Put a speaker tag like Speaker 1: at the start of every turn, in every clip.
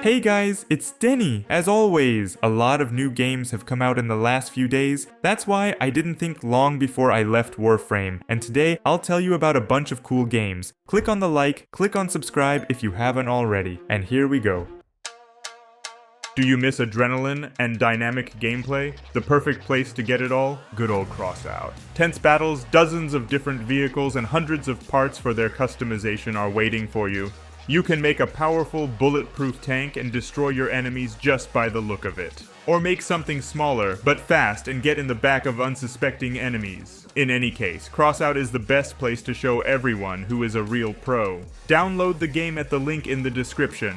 Speaker 1: Hey guys, it's Deni! As always, a lot of new games have come out in the last few days. That's why I didn't think long before I left Warframe, and today I'll tell you about a bunch of cool games. Click on the like, click on subscribe if you haven't already, and here we go. Do you miss adrenaline and dynamic gameplay? The perfect place to get it all? Good old Crossout. Tense battles, dozens of different vehicles, and hundreds of parts for their customization are waiting for you. You can make a powerful, bulletproof tank and destroy your enemies just by the look of it. Or make something smaller, but fast, and get in the back of unsuspecting enemies. In any case, Crossout is the best place to show everyone who is a real pro. Download the game at the link in the description.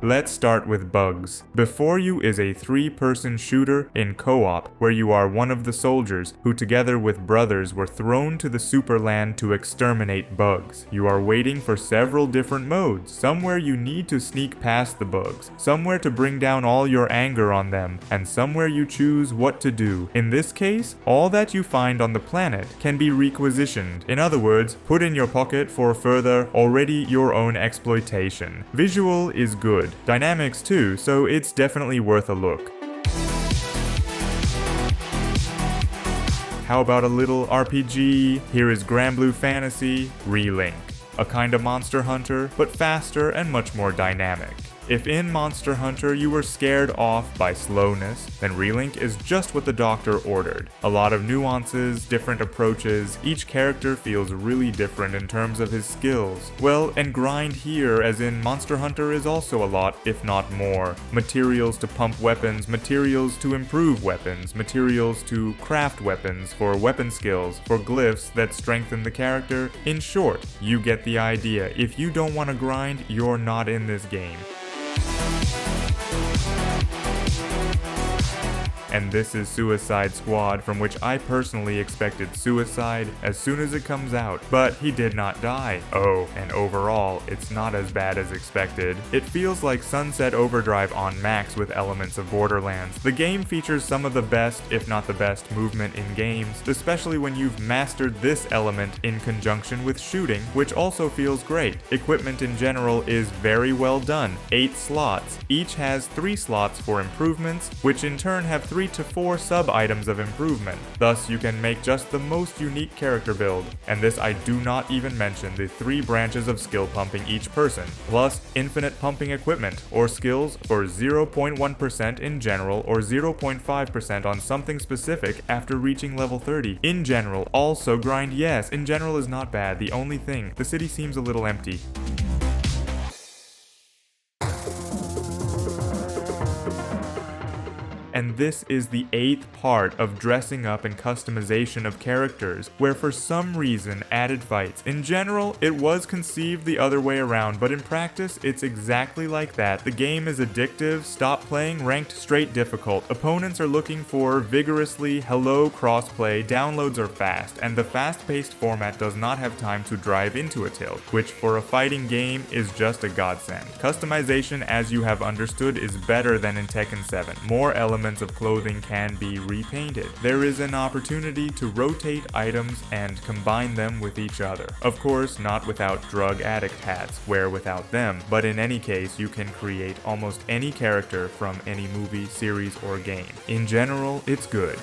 Speaker 1: Let's start with bugs. Before you is a 3-person shooter in co-op where you are one of the soldiers who together with brothers were thrown to the superland to exterminate bugs. You are waiting for several different modes, somewhere you need to sneak past the bugs, somewhere to bring down all your anger on them, and somewhere you choose what to do. In this case, all that you find on the planet can be requisitioned. In other words, put in your pocket for further, already your own exploitation. Visual is good. Dynamics too, so it's definitely worth a look. How about a little RPG? Here is Granblue Fantasy Relink. A kind of Monster Hunter, but faster and much more dynamic. If in Monster Hunter you were scared off by slowness, then Relink is just what the doctor ordered. A lot of nuances, different approaches, each character feels really different in terms of his skills. Well, and grind here as in Monster Hunter is also a lot, if not more. Materials to pump weapons, materials to improve weapons, materials to craft weapons, for weapon skills, for glyphs that strengthen the character. In short, you get the idea. If you don't want to grind, you're not in this game. And this is Suicide Squad, from which I personally expected suicide as soon as it comes out, but he did not die. Oh, and overall, it's not as bad as expected. It feels like Sunset Overdrive on max with elements of Borderlands. The game features some of the best, if not the best, movement in games, especially when you've mastered this element in conjunction with shooting, which also feels great. Equipment in general is very well done. 8 slots. Each has 3 slots for improvements, which in turn have 3 to 4 sub-items of improvement. Thus, you can make just the most unique character build. And this I do not even mention the 3 branches of skill pumping each person, plus infinite pumping equipment, or skills for 0.1% in general or 0.5% on something specific after reaching level 30. In general, also grind, yes, in general is not bad. The only thing, the city seems a little empty. And this is the 8th part of dressing up and customization of characters, where for some reason added fights. In general, it was conceived the other way around, but in practice, it's exactly like that. The game is addictive, stop playing ranked straight difficult. Opponents are looking for vigorously hello crossplay, downloads are fast, and the fast-paced format does not have time to drive into a tilt, which for a fighting game is just a godsend. Customization, as you have understood, is better than in Tekken 7. More elements of clothing can be repainted. There is an opportunity to rotate items and combine them with each other. Of course, not without drug addict hats, where without them, but in any case, you can create almost any character from any movie, series, or game. In general, it's good.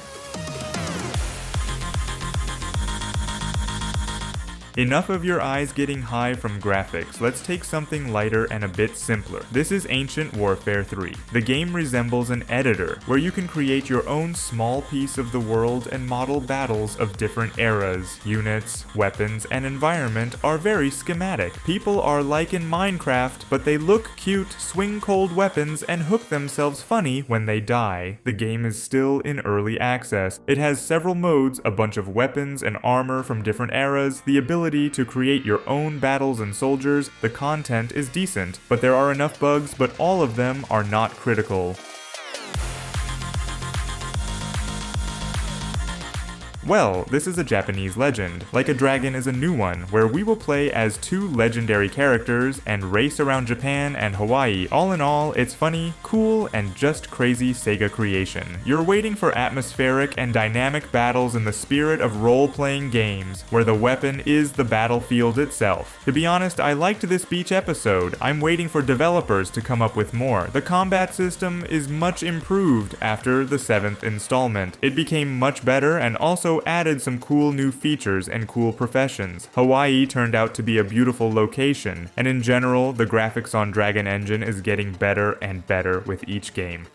Speaker 1: Enough of your eyes getting high from graphics, let's take something lighter and a bit simpler. This is Ancient Warfare 3. The game resembles an editor, where you can create your own small piece of the world and model battles of different eras. Units, weapons, and environment are very schematic. People are like in Minecraft, but they look cute, swing cold weapons, and hook themselves funny when they die. The game is still in early access. It has several modes, a bunch of weapons and armor from different eras, the ability to create your own battles and soldiers. The content is decent, but there are enough bugs, but all of them are not critical. Well, this is a Japanese legend. Like a Dragon is a new one, where we will play as 2 legendary characters and race around Japan and Hawaii. All in all, it's funny, cool, and just crazy Sega creation. You're waiting for atmospheric and dynamic battles in the spirit of role-playing games, where the weapon is the battlefield itself. To be honest, I liked this beach episode. I'm waiting for developers to come up with more. The combat system is much improved after the 7th installment. It became much better and also added some cool new features and cool professions. Hawaii turned out to be a beautiful location, and in general, the graphics on Dragon Engine is getting better and better with each game.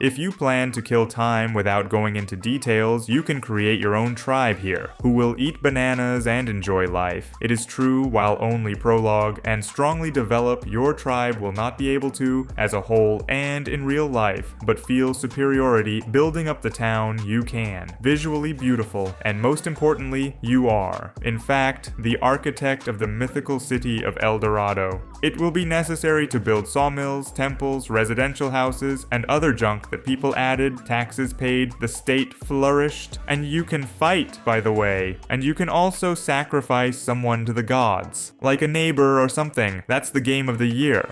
Speaker 1: If you plan to kill time without going into details, you can create your own tribe here, who will eat bananas and enjoy life. It is true, while only Prologue and strongly develop, your tribe will not be able to, as a whole and in real life, but feel superiority building up the town you can. Visually beautiful, and most importantly, you are. In fact, the architect of the mythical city of El Dorado. It will be necessary to build sawmills, temples, residential houses, and other junk that people added, taxes paid, the state flourished, and you can fight, by the way. And you can also sacrifice someone to the gods, like a neighbor or something. That's the game of the year.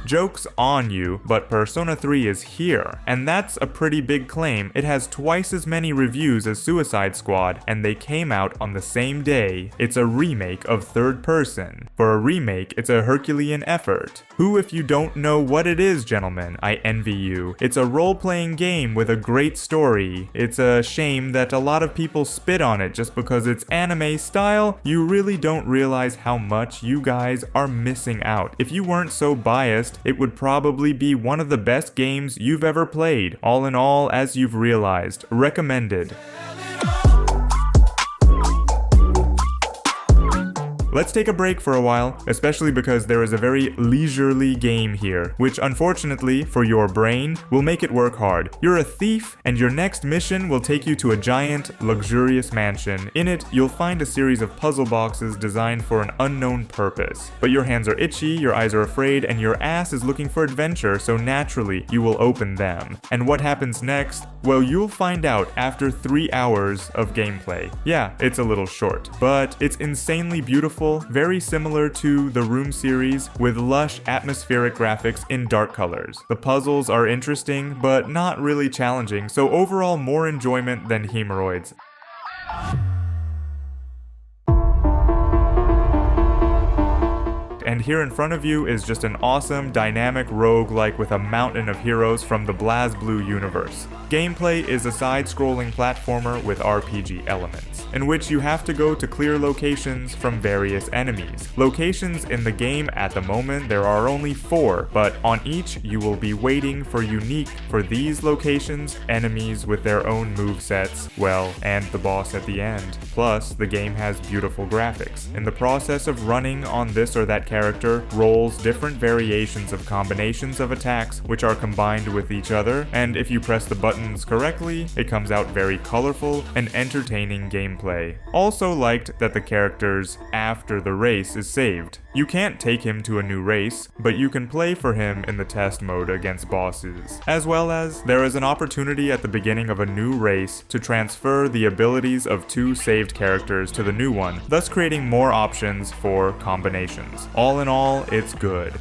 Speaker 1: Joke's on you, but Persona 3 is here, and that's a pretty big claim. It has twice as many reviews as Suicide Squad, and they came out on the same day. It's a remake of third person. For a remake, it's a Herculean effort. Who if you don't know what it is, gentlemen? I envy you. It's a role-playing game with a great story. It's a shame that a lot of people spit on it just because it's anime style. You really don't realize how much you guys are missing out. If you weren't so biased, it would probably be one of the best games you've ever played. All in all, as you've realized, recommended. Let's take a break for a while, especially because there is a very leisurely game here, which unfortunately, for your brain, will make it work hard. You're a thief, and your next mission will take you to a giant, luxurious mansion. In it, you'll find a series of puzzle boxes designed for an unknown purpose. But your hands are itchy, your eyes are afraid, and your ass is looking for adventure, so naturally, you will open them. And what happens next? Well, you'll find out after 3 hours of gameplay. Yeah, it's a little short, but it's insanely beautiful, very similar to the Room series, with lush atmospheric graphics in dark colors. The puzzles are interesting, but not really challenging, so overall more enjoyment than Hemorrhoids. And here in front of you is just an awesome, dynamic roguelike with a mountain of heroes from the BlazBlue universe. Gameplay is a side-scrolling platformer with RPG elements, in which you have to go to clear locations from various enemies. Locations in the game at the moment, there are only 4, but on each you will be waiting for unique for these locations, enemies with their own movesets, well, and the boss at the end. Plus, the game has beautiful graphics. In the process of running on this or that character, rolls different variations of combinations of attacks which are combined with each other, and if you press the buttons correctly, it comes out very colorful and entertaining gameplay. Also liked that the characters after the race is saved. You can't take him to a new race, but you can play for him in the test mode against bosses. As well as, there is an opportunity at the beginning of a new race to transfer the abilities of 2 saved characters to the new one, thus creating more options for combinations. All in all, it's good.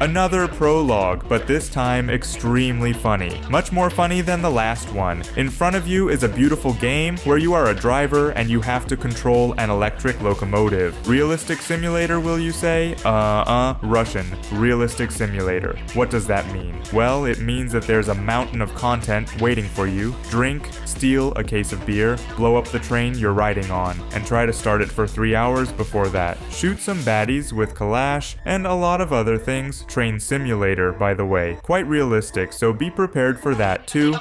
Speaker 1: Another prologue, but this time extremely funny. Much more funny than the last one. In front of you is a beautiful game where you are a driver and you have to control an electric locomotive. Realistic simulator, will you say? Russian. Realistic simulator. What does that mean? Well, it means that there's a mountain of content waiting for you. Drink, steal a case of beer, blow up the train you're riding on, and try to start it for 3 hours before that. Shoot some baddies with Kalash, and a lot of other things. Train simulator, by the way. Quite realistic, so be prepared for that too.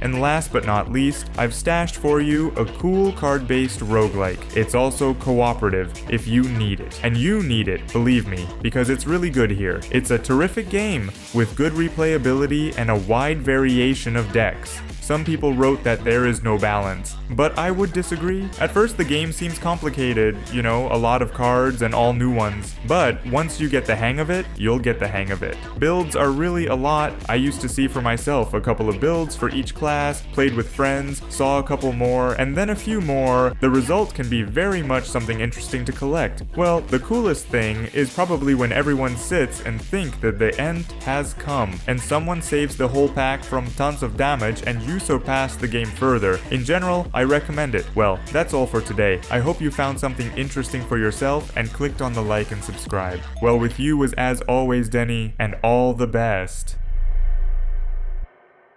Speaker 1: And last but not least, I've stashed for you a cool card-based roguelike. It's also cooperative if you need it. And you need it, believe me, because it's really good here. It's a terrific game with good replayability and a wide variation of decks. some people wrote that there is no balance, but I would disagree. At first the game seems complicated, you know, a lot of cards and all new ones, but once you get the hang of it, you'll get the hang of it. Builds are really a lot. I used to see for myself a couple of builds for each class, played with friends, saw a couple more, and then a few more. The result can be very much something interesting to collect. Well, the coolest thing is probably when everyone sits and think that the end has come, and someone saves the whole pack from tons of damage and you surpass the game further. In general, I recommend it. Well, that's all for today. I hope you found something interesting for yourself and clicked on the like and subscribe. Well, with you was as always Deni, and all the best.